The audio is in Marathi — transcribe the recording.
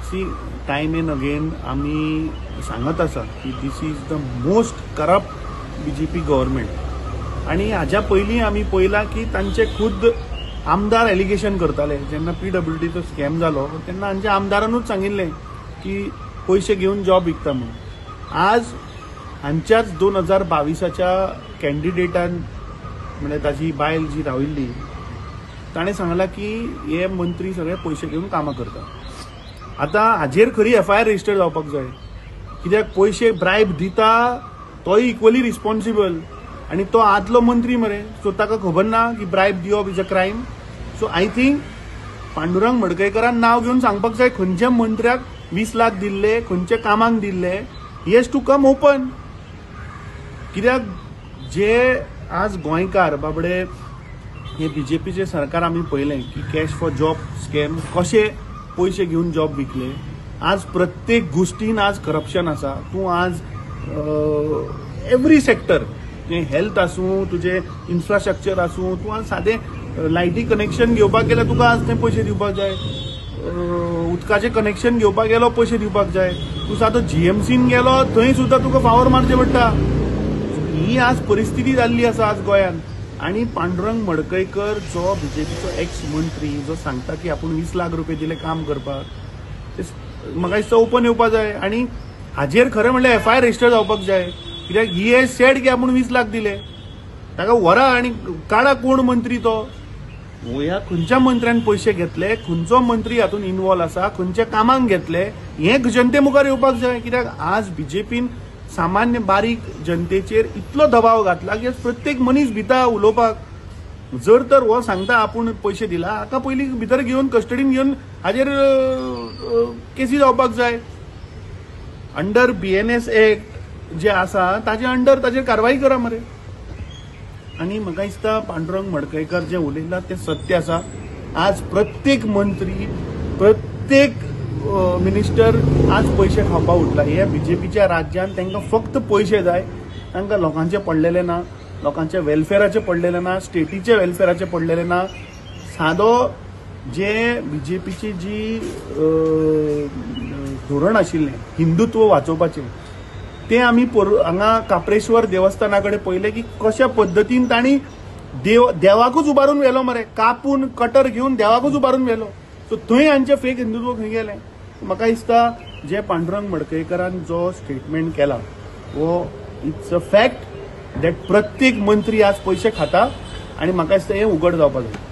सी टाइम एंड अगेन आम्ही सांगत आसा की this is the most corrupt BJP government आणि हाज्या पयलीं आमी पळयलां की तांचे खुद आमदार एलिगेशन करताले जेन्ना PWDचो स्कॅम जालो तेन्ना हांच्या आमदारानूच सांगिल्लें की पयशे घेवन जॉब विकता म्हणून. आज हांच्याच 2022च्या कॅन्डिडेटान म्हणजे ताची बायल जी राविल्ली ताणें सांगलां की हे मंत्री सगळे पयशे घेवन कामां करता. आतां हाजेर खरी FIR रजिस्टर जावपाक जाय कित्याक पयशे ब्रायब दिता तोय इक्वली रिस्पॉन्सिबल आणि तो आदलो मंत्री मरे सो ताका खबर ना की ब्रायब दिवप is a crime. So I think Pandurang मडकयकरान नाव घेवन सांगपाक जाय खंयच्या मंत्र्याक 20 लाख दिल्ले खंयच्या कामाक दिल्ले. He has to come open. कित्याक जे आज गोंयकार बाबडे हे बीजेपीचे सरकार आमी पळयलें की कॅश फॉर जॉब स्कॅम कशे पयशे घेवन जॉब विकले. आज प्रत्येक गोष्टीन आज करप्शन आसा. तूं आज एवरी सेक्टर तुजें हेल्थ आसूं तुजें इन्फ्रास्ट्रक्चर आसूं तूं आज सादें लायटी कनेक्शन घेवपाक गेल्यार तुका आज ते पयशे दिवपाक जाय. उदकाचें कनेक्शन घेवपाक गेलो पयशे दिवपाक जाय. तूं सादो GMCन गेलो थंय सुद्दां तुका फावर मारचें पडटा. ही आज परिस्थिती जाल्ली आसा आज गोंयांत. आणि पांडुरंग मडकयकर जो बीजेपीचो एक्स मंत्री जो सांगता की आपूण 20 लाख रुपये दिले काम करपाक म्हाका दिसता ओपन येवपाक जाय आणि हाजेर खरें म्हणल्यार FIR रजिस्टर जावपाक जाय. कित्याक ही हॅज सेड की आपूण 20 लाख दिले. ताका व्हरा आणि काडा कोण मंत्री तो. ह्या खंयच्या मंत्र्यान पयशे घेतले खंयचो मंत्री हातून इन्वॉल्व आसा खंयच्या कामाक घेतले हें जनते मुखार येवपाक जाय. कित्याक आज बीजेपीन सामान्य बारीक जनतेचेर इतलो दबाव घातला की प्रत्येक मनीस भिता उलोवपाक. जर तर हो सांगता आपूण पयशे दिला हाका पयलीं भितर घेवन कस्टडीन घेवन हाजेर केसी जावपाक जाय. अंडर BNS एक्ट जे आसा ताजे अंडर ताजेर कारवाई करा मरे. आणि म्हाका दिसता पांडुरंग मडकयकर जे उलयला ते सत्य आसा. आज प्रत्येक मंत्री प्रत्येक मिनिस्टर आज पयशे खावपाक उठला. हे बीजेपीच्या राज्यात तांकां फक्त पयशे जाय. तांकां लोकांचे पडलेले ना लोकांच्या वेलफेअराचे पडलेले ना स्टेटीचे वेलफेअराचे पडलेले ना. सादो जे बीजेपीची जी धोरण आशिल्लें हिंदुत्व वाचोवपाचें ते आमी हांगा काप्रेश्वर देवस्थाना कडेन पळयलें की कशा पद्दतीन तांणी देवाकूच उबारून व्हेलो मरे. कापून कटर घेवन देवाकूच उबारून व्हेलो. सो थंय हांचे फेक हिंदुत्व खंय गेलें. म्हाका दिसता जे पांडुरंग मडकयकरान जो स्टेटमेंट केला वो इट्स अ फॅक्ट दॅट प्रत्येक मंत्री आज पयशे खाता आणि म्हाका दिसता हें उघड जावपाक जाय.